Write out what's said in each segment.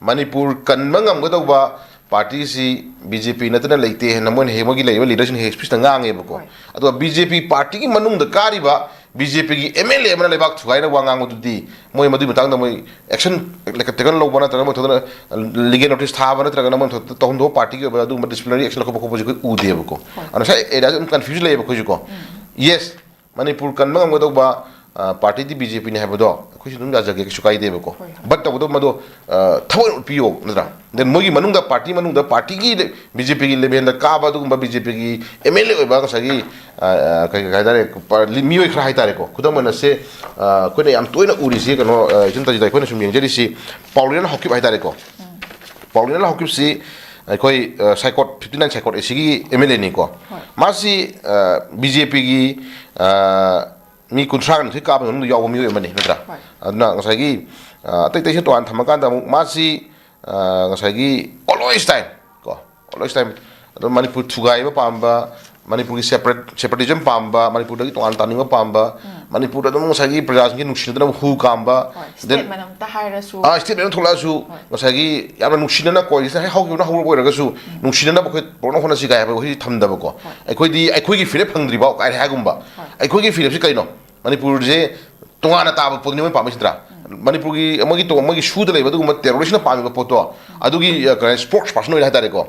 manipur kan mangam gadauba party si BJP natana leite namon hemogi leiba leadership he speech ngang ebako ado BJP party ki manung da kariba BJP ki MLA mana lebak thuaina wangang ududi moi madu matang da moi action lekatekan lo bana tara mo thona legal notice tha bana tara namon tondo party ki adu disciplinary action ko ko ude ebako ana sai era confusion le ebako juko yes manipur kan mangam gadauba party di BJP ne habado खुशी तुम जाजा के शुकाई देबे को but तब तो मदो थव पियो नदरा then मोगी मनुंग दा पार्टी की बीजेपी की लेबेन दा का बादु बीजेपी की एमएलए ओबा सगी कायदारे मियो खरा हाइतारे को खुदम मनसे कोने याम तोइना उरिसी कनो जनता जिदा कोने सुम यंगजेरिसी पाउलियन हॉकी हाइतारे को पाउलियन हॉकी सी कोई साइकोट 59 साइकोट एसीगी एमएलए नि को मासी बीजेपी की मी कुंट्राग नथि काब नम याव मी मनि नत्रा अदना ngsaigi tai se toan thamakan da masi ngsaigi always time ko always time ado manipur thugai ba pamba manipur ki separatism pamba manipur da ki toan taning pamba manipur da ngsaigi prajas ki nukshin da hu kamba then manam ta haira su state manam thola su ngsaigi yamna nukshin na ko isa hau ki na hau ko ra su nukshin na ba ko porno hona si ga ba hi thamda ba ko ai khoi gi file phangdri ba kai ha gumba ai khoi gi file si kai no manipur je tongana taba podni pa mistra manipur gi amagi shu da lebadu ma terrorist na pami poto adugi sports person ila tare ko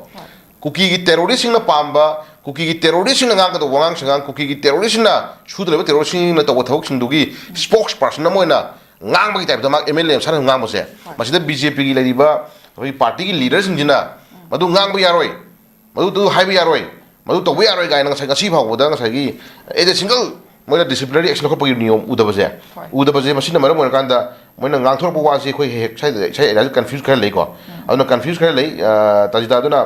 kuki gi terrorist na pamba kuki gi terrorist na ngang da wangang sangang kuki gi terrorist na shu da lebadu terrorist na to thawk sing dugi sports person na moina ngang ba gi type da mak MLA sa ngang mo se masida BJP gi leriba party gi leaders jina madu ngang ba yaroi madu tu hai ba yaroi madu to ba yaroi ga na sa si phau da sa gi e de single Moina disciplinary action को पगी नियम उदबजे मसिना मरम मोर कांदा Moina गांथोर बवासे खोइ हेक साइ era confuse कर लेको अदुना confuse कर ले ताजिता दुना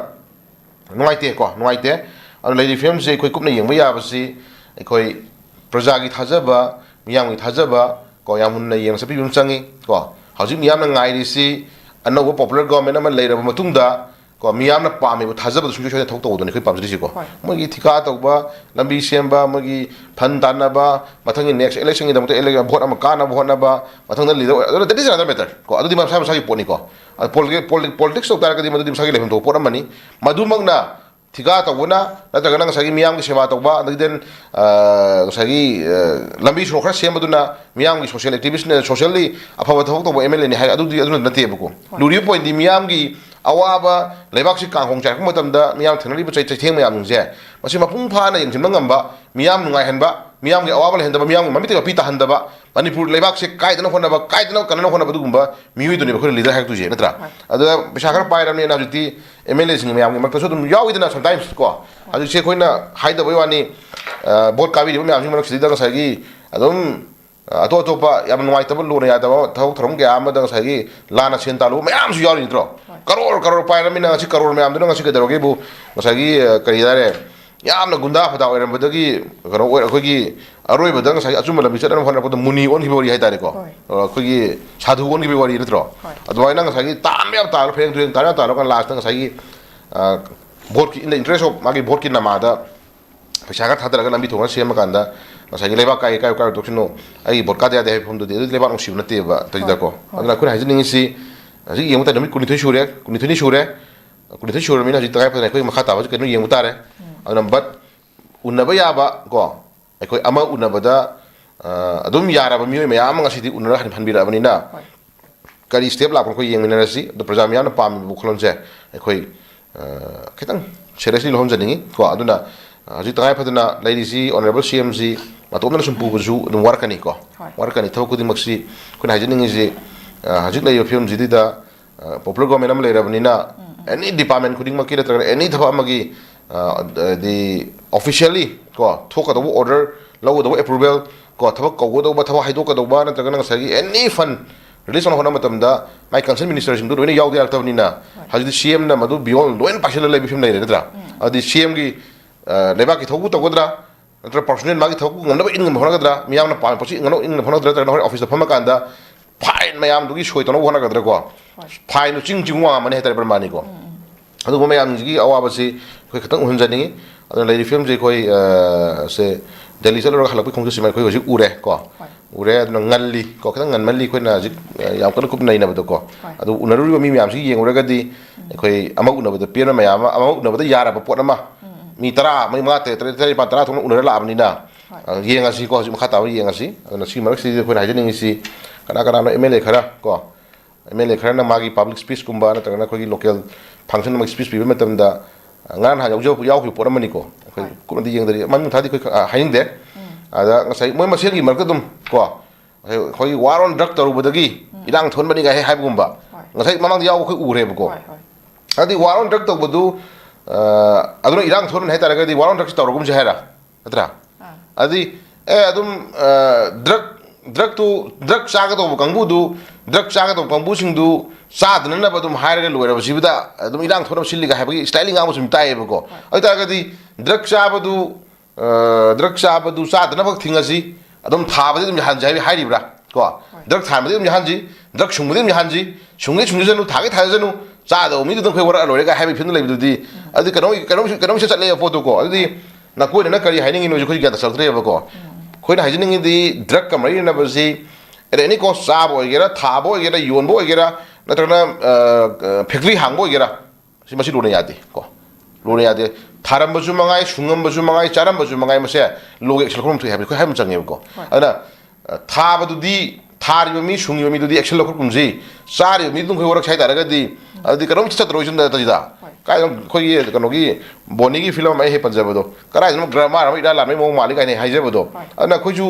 नोइते को नोइते अदु लेडी फिल्म से खोइ कुपना यंग याबसी खोइ प्रजा की थाजबा मियाम की थाजबा को यामुन यंग सपि बिम चंगी को हजि मियाम ngairisi अनोबो पॉपुलर गवर्नमेंट अमा लेरब मतुंगदा को मियाम ना पामे थाजब सुंजु सोय थोक तोदने खै पामजि को मगी थिका तोबा लंबी सेमबा मगी फन तानबा मथंग नेक्स्ट इलेक्शन गिदम तो इलेक्शन भोट अम काना भोटनबा मथंग leader that is another matter को अदुदि मा साइ साइ पोनी को पॉलिटिक्स तो तारकदि मदुदि साइ लेफम तो पोरमनी मदुमगना थिका तोबना नतरगा नंग साइ मियाम की सेवा तोबा अदगिदेन साइ लंबी सोखरा सेमबदुना मियाम की सोशल एक्टिविस्ट ने सोशली अफवा थोक तो एमएलए ने हाय अदुदि अदुना नतेबको लुरी पॉइंट दि मियाम की अवाबा लेबाक से कांगों चाय मतमदा मियाम थनरिबो चै चैथें मयाम नुजे मसि मपुंग फाना यंगसिनबा ngamba मियाम नुंगाय हनबा मियाम के अवाबा लेहनदबा मियाम ममिते का पीता हनदबा मणिपुर लेबाक से कायदना होनबा कायदना कनना होनबा दुगुंबा मियुइदुनि बखो लीडर हाक तुजे नत्रा अद बिसाखर पायरामने ना जुति एमएलए सिंग मियाम के मक्तसो दुम याविदना समटाइम्स को अदु से खोइना हाइदबय वानी बोट काबिदि मियाम सिंग मरक सिदा गसागी अदुम अतोपा याम नुवाइतबा लोना यादबा थौ थरम के आमदा गसागी लाना सेंतालु मयाम सु यारि नित्रो करोड़ पायरमिना ngasi करोड़ मैम दुना ngasi कदरोगे बु ngasi करि दारे यामना गुंदा फदा ओरमबदगी करो अखोगी अरोय बदंग ngasi अचुम लबि चदन फन पद मुनि ओन की वरी हाइतारे को अखोगी साधु ओन की वरी नत्रो अदवाइना ngasi ताम याम ताल फेंग तुंग तारा तालो kan लास्ट ngasi vote की इन द इंटरेस्ट ऑफ मागी vote की नमादा पैसा का थादरगा लंबी थोंगा सेम कांदा ngasi लेबा काय दोक्सिनो आई vote का दे फम दे लेबा नुसिब नते बा तजिदा को अदना कुन हाइजनिंग सी আজি yeng ta nami kunithoi shure mina ji tagai pa koi makha ta ba ke no yeng utare adam but unaba ya ba ko koi ama unaba da adum yara ba mi me am ngasi di unara han bira bani na kari step la ko yeng mina si do prajam ya na pam bu kholon je koi kitang seriously lom jani ko aduna ji tagai pa na lady si honorable CMC matom na sumpu bu ju dum warkani ko warkani thau ko di maksi kun hajening ji hajik lai film jidida popular government am leirabnina any department khuding ma kira tra any thaba magi the officially ko thoka do order law do approval ko thaba ko do ba thaba haido ka do ba na tra na sagi any fund release on hona matam da my concern minister sing do ne yaw de altabnina hajid CM na madu beyond loin partial lai film lai tra adi CM gi leba ki thogu to godra tra personnel magi thogu ngam na in ngam hona gadra miyam na pa pochi ngano in hona gadra tra office da phama kanda fine ma'am दुगी सोइतनो होना गदर को fine चिंग चिंग वा माने हेतर परमानी को अदु ma'am जी अवाबसी कोइ खतंग हुनजनी अदु लेडी फिल्म जे कोइ से दिल्ली से लोग हलक खोंग सिमा कोइ होजि उरे को ure ngalli ko khang ngalli khoi na jik yam kan kup nai na bado ko adu unaru mi myam si yeng uraga di khoi ama una bado pian ma yama ama una bado yara ba pot ama mi tara mai ma te tre pa tara thong unara la abni na yeng asi ko si khata yeng asi na si marak si khoi hajin ngi si kana kana no MLA khara ko MLA khara na magi public speech kumba na tangna khoi local function ma speech bi matam da ngan ha yaw ki pot amani ko khoi ko di yeng dari man thadi khoi haing de ada ngasai moi masel gi marka dum ko khoi waron drug taru badagi ilang thon bani ga he haib gumba ngasai mamang yaw khoi ure ko adi waron drug taru badu aduna ilang thon he taraga di waron drug taru gum jahara atra adi adum drug chaga to kangbu du drug chaga to kangbu sing du sa dana na badum haire loira basibida adum ilang thon silli ga habi styling ga musum tai ko ai taraga di drug cha badu drug cha badu sa dana bak thingasi adum thabadi dum han jai hairibra ko drug thabadi dum hanji drug shungmudi dum hanji shungni shungjanu thage thajanu cha do mi dum khoi wara lore ga habi phin le bidudi adi kanong se chatle photo ko adi na koi na kari haining no khoi ga ta saktre ba ko khoi na haining di drug kamari na basi ere ni ko sa bo gera tha bo gera yon bo gera na trana factory hang bo gera si masi lo ne yade ko lo ne yade थारम बजु मंगाई सुंगम बजु मंगाई चारम बजु मंगाई मसे लोग action खम थु heavy खै हम चंगे को अना था बदुदी थारि बमी सुंगि बमी दुदी एक्शन लखर कुमजि चारि बमी दुं खै वरक छाइ दारगा दी अदि करम छत रोजन दा तजिदा काय खै ये कनोगी बोनी की फिल्म आइ हे पंजाब दो कराय जम ग्रामर हम इदा लामै मौ मालिक आइ हाइजे बदो अना खैजु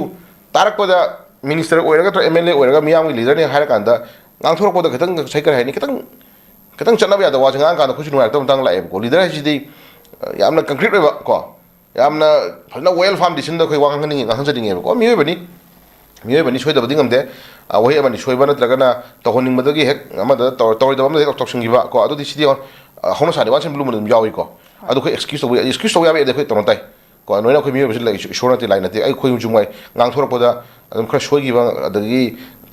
तारक पदा मिनिस्टर ओइरगा तो MLA ओइरगा मियाम लीडर ने हायर कांदा ngang thorok पदा खतंग साइकर हाइनि खतंग चनबा यादा वा जंगा कांदा खैजु नुआर तम तंग लाए को लीडर हाइजि यामना कंक्रीट रे को यामना फना वेल फार्म डिसन द खै वांग हनि ngang जदिंगे को मिय बनि सोइदा बदिंग हमदे वही अमनि सोइबा नत्रगना तहोनिंग मदगी हेक अमदा तौरिदा बम हेक तोक्सिंगिबा को अदु दिसिदि होनो सानि वासन ब्लू मदम यावी को अदु खै एक्सक्यूज तो याबे दे खै तोनताइ को नोइना खै मिय बसि लाइ शोरति लाइनति ai खै जुंगाइ ngang थोरपदा अदम खै सोइगिबा अदगी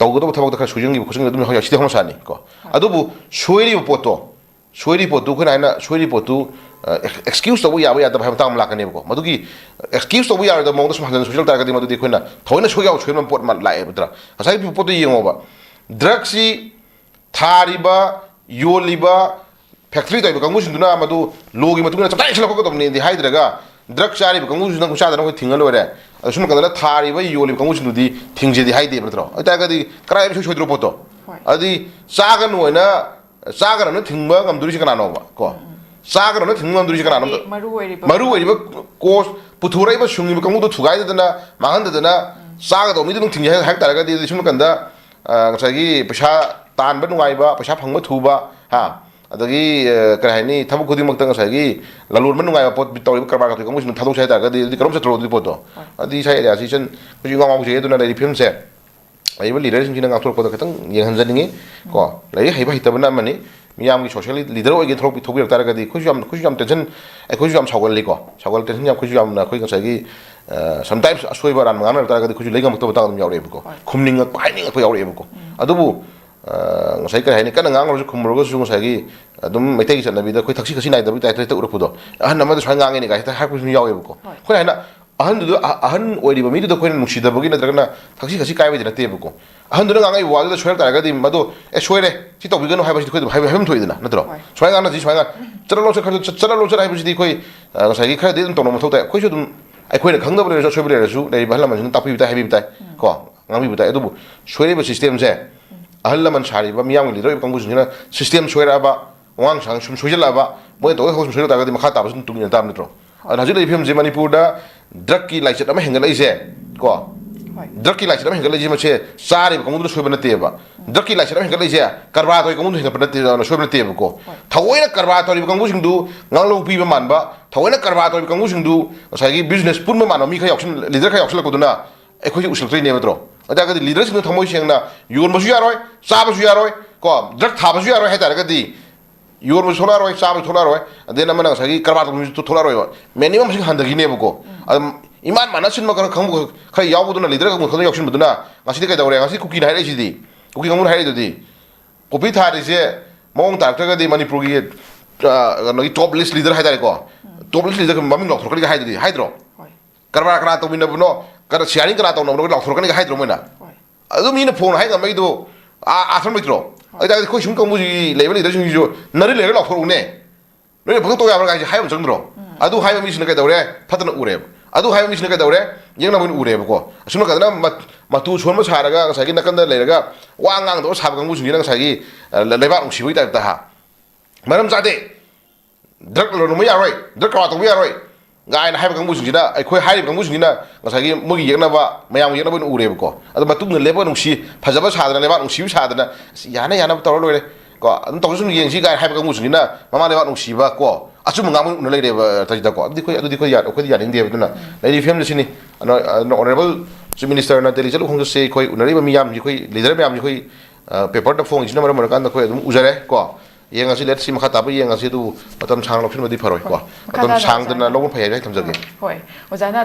तौगदो थबक खै सुजिंगि खुसिंग अदुम होय सिदि होनो सानि को अदुबु सोइरि पोतो खै नाइना सोइरि पोतो excuse तो याबो यादा भाइ ताम लाकने को मदुगी excuse तो यादा मौदा सम सोशल तारगदि मदुदी खोइना थोइना सोयाव छोइम पोट मा लाए बद्रा असै पोतो यंगोबा ड्रग्स सी थारिबा योलिबा फैक्ट्री तैब कंगु सिंदुना मदु लोगी मतुना चटाइ छलको गदमनि दि हाइद्रगा ड्रग्स चारि कंगु सिंदुना कुसादा न थिंगल ओरे असुम कदला थारिबा योलिबा कंगु सिंदुदी थिंगजेदि हाइदे बद्रा अतागदि क्राइम सोइद्रो पोतो अदि सागन होइना सागन न थिंगबा गमदुरि सिकनानोबा को सागर न थिंगम दुरि kana maru oi course puthura ba shungi ba kamu thugai dana mangan dana saga do mi dum thing ha taraga di sum kanda ngasagi pasha tan ba nungai ba pasha phangba thuba ha adagi karahini thabu khudi mak tang ngasagi lalur man nungai ba pot bitori ba karba ka kamu sum thadong sai taraga di karom sa thro di poto adi sai ya si chen ku ngong ngong je duna dari film se ai ba leader sing ngang thor poto katang yeng han janingi ko lai hai ba hitabana mani मियाम की social leader ओगे थ्रोक थोबि तारगा दी खुजु tension ए खुजु सागल लिको सागल tension या खुजु ना खुइ गसागी sometimes असोइबा रान मांगाना तारगा दी खुजु लेगम तो बतागम यावरे बको खुमनिंग pining को यावरे बको अदुबु गसाई का हैनि कन ngang रो खुमरो गसु गसागी अदुम मैथै की सनबी the खुइ थक्सी खसी नाइ दबि ताइ ताइ उरपुदो अहन नमद स्वाइ ngang नि गाइ ता हाक खुजु यावरे बको खुइ हैना अहन ओइरिबा मिदु द खुइन नुसिदबगी नत्रगना थक्सी खसी काइबे नते बको अहन दुन ngang ai wa द सोयर तारगा दी मदो ए सोयरे छि तो बिगनो हाइबा छि खुइ हाइबा हम थोइदना नत्रो स्वाइ ngang जि स्वाइ ngang चरलो च खर चरलो च हाइबा छि खुइ गसागी खर दि तोनो मथौ ताइ खुइ दु ai खुइ खंगदब रे सोयबरे रे सु दे बहला मन तापि बिता हाइबि बिता को ngang बिता अदुबु सोयरे सिस्टम से अहल लमन सारिबा मियाम लिदर कंगु सिना सिस्टम सोयराबा वांग सांग सुम सोयलाबा मोय तो हो सोयला तागा दि मखा ताबा सुन तुंगिना ताम नत्रो अनाजि ले फिल्म जे मणिपुर दा ड्रग की लाइसेट अमा हेंगल इसे को ड्रग की लाइसेट अमा हेंगल इसे मचे सारे कंगु सोयबा नतेबा ड्रग की लाइसेट अमा हेंगल इसे करबा तो कंगु हेंगल नते सोयबा नतेबा को थवोइना करबा तो कंगु सिंदु nganglong पिबा मानबा थवोइना करबा तो कंगु सिंदु साइगी बिजनेस पुनमा मानो मी खा ऑप्शन लीडर खा ऑप्शन को दुना एखोइ उसलत्रै नेबत्रो अदागदि लीडर सिंदु थमोइ सेंगना योनबसु यारोय चाबसु यारोय को ड्रग थाबसु यारोय हाइतारगदि योर सोला रोय चाब थोला रोय देन मन सगी करबा तो थोला रोय मिनिमम सिंग हंदगिने बको इमान मानसिन मकर खंग खै यावबुदुना लीडर को खंग यावसिन बुदुना ngasi kai dawre ngasi kuki हाइरे सिदि कुकी ngमु हाइरे ददि कॉपी थारि से मौंग तारतगा दि मणिपुर की नगी टॉप लिस्ट लीडर हाइदारे को टॉप लिस्ट लीडर ममिंग लखरकनि हाइदि हाइद्रो करबा करा तो बिन बुनो कर शेयरिंग करा तो नो लखरकनि हाइद्रो मोना ꯑꯗꯨ ꯃꯤꯅ ꯐꯣꯟ ꯍꯥꯏ ꯉꯝꯕꯩꯗꯣ ꯑꯥꯊꯝ ꯂꯩꯇ꯭ꯔꯣ ꯑꯗꯨꯗꯤ ꯑꯩꯈꯣꯏ ꯁꯨꯝ ꯀꯥꯡꯕꯨꯁꯤꯒꯤ ꯂꯩꯕ ꯂꯤꯗꯔꯁꯤꯡꯁꯤꯁꯨ ꯅꯔꯤ ꯂꯩꯔ ꯂꯥꯎꯊꯣꯔꯛꯎꯅꯦ ꯅꯣꯏꯅ ꯄꯪꯇꯧ ꯇꯧ ꯌꯥꯕ꯭ꯔꯥ ꯍꯥꯏꯁꯦ ꯍꯥꯏꯕ ꯑꯃ ꯆꯪꯗ꯭ꯔꯣ ꯑꯗꯨ ꯍꯥꯏꯕ ꯃꯤꯁꯤꯅ ꯀꯩꯗꯧꯔꯦ ꯐꯠꯇꯅ ꯎꯔꯦꯕ ꯑꯗꯨ ꯍꯥꯏꯕ ꯃꯤꯁꯤꯅ ꯀꯩꯗꯧꯔꯦ ꯌꯦꯡꯅꯕ ꯑꯣꯏꯅ ꯎꯔꯦꯕꯀꯣ ꯑꯁꯨꯝ ꯅꯥꯀꯟꯗꯅ ꯃꯇꯨ ꯁꯣꯟꯕ ꯁꯥꯔꯒ ꯉꯁꯥꯏꯒꯤ ꯅꯥꯀꯟꯗ ꯂꯩꯔꯒ ꯋꯥ ꯉꯥꯡꯗꯕ ꯁꯥꯕ ꯀꯥꯡꯕꯨꯁꯤꯡꯁꯤꯅ ꯉꯁꯥꯏꯒꯤ ꯂꯩꯕꯥꯛ ꯅꯨꯡꯁꯤꯕꯒꯤ ꯇꯥꯏꯞꯇ ꯃꯔꯝ ꯆꯥꯗꯦ ꯗ꯭ꯔꯒ ꯂꯧꯔꯝꯕ ꯌꯥꯔꯣꯏ ꯗ꯭ꯔꯒ ꯀꯔꯕꯥꯔ ꯇꯧꯕ ꯌꯥꯔꯣꯏ ꯒꯥꯏꯅ ꯍꯥꯏꯕ ꯀꯥꯡꯕꯨꯁꯤꯡꯁꯤꯅ ꯑꯩꯈꯣꯏ ꯍꯥꯏꯔꯤꯕ ꯀꯥꯡꯕꯨꯁꯤꯡꯁꯤꯅ ꯉꯁꯥꯏꯒꯤ ꯃꯣꯏꯒꯤ ꯌꯦꯛꯅꯕ ꯃꯌꯥꯝꯒꯤ ꯌꯦꯛꯅꯕ ꯑꯣꯏꯅ ꯎꯔꯦꯕꯀꯣ ꯑꯗꯣ ꯃꯇꯨꯡꯗ ꯂꯩꯕꯥꯛ ꯅꯨꯡꯁꯤ ꯐꯖꯕ ꯁꯥꯗꯅ ꯂꯩꯕꯥꯛ ꯅꯨꯡꯁꯤꯕ ꯁꯥꯗꯅ ꯌꯥꯅ ꯌꯥꯅꯕ ꯇꯧꯔ ꯂꯣꯏꯔꯦ ꯀꯣ ꯑꯗꯨꯝ ꯇꯧꯁꯨ ꯁꯨꯝ ꯌꯦꯡꯁꯤ ꯀꯥꯏꯅ ꯍꯥꯏꯕ ꯀꯥꯡꯕꯨꯁꯤꯡꯁꯤꯅ ꯃꯃꯥ ꯂꯩꯕꯥꯛ ꯅꯨꯡꯁꯤꯕ ꯀꯣ ꯑꯆꯨꯝꯕ ꯉꯥꯡꯕ ꯎꯅ ꯂꯩꯔꯦꯕ ꯇꯥꯏꯗꯀꯣ ꯑꯩꯈꯣꯏꯗꯤ ꯌꯥꯅꯤꯡꯗꯦꯕ ꯑꯗꯨꯅ ꯂꯩꯔꯤ ꯐꯤꯕꯝꯁꯤꯅꯤ ꯑꯣꯅꯔꯦꯕꯜ ꯆꯤꯐ ꯃꯤꯅꯤꯁꯇꯔꯅ ꯗꯦꯜꯂꯤ ꯆꯠꯂꯨ ꯈꯣꯡꯆꯠꯁꯦ ꯑꯩꯈꯣꯏ ꯎꯅꯔꯤꯕ ꯃꯤꯌꯥꯝꯁꯤ ꯑꯩꯈꯣꯏ ꯂꯤꯗꯔ ꯃꯌꯥꯝꯁꯤ ꯑꯩꯈꯣꯏ ꯄꯦꯄꯔꯗ ꯐꯣꯡꯉꯤꯁꯤꯅ ꯃꯔꯝ ꯑꯣꯏꯔꯀꯥꯟꯗ ꯑꯩꯈꯣꯏ ꯑꯗꯨꯝ ꯎꯖꯔꯦ ꯀꯣ ꯌꯦꯡꯉꯁꯤ ꯂꯦꯠꯁꯤ ꯃꯈꯥ ꯇꯥꯕ ꯌꯦꯡꯉꯁꯤ ꯑꯗꯨ ꯃꯇꯝ ꯁꯥꯡꯅ ꯂꯧꯁꯤꯟꯕꯗꯤ ꯐꯔꯣꯏ ꯀꯣ ꯃꯇꯝ ꯁꯥꯡꯗꯅ ꯂꯧꯕ ꯐꯩ ꯍꯥꯏꯅ ꯊꯝꯖꯒꯦ ꯍꯣꯏ ꯑꯣꯖꯥꯅ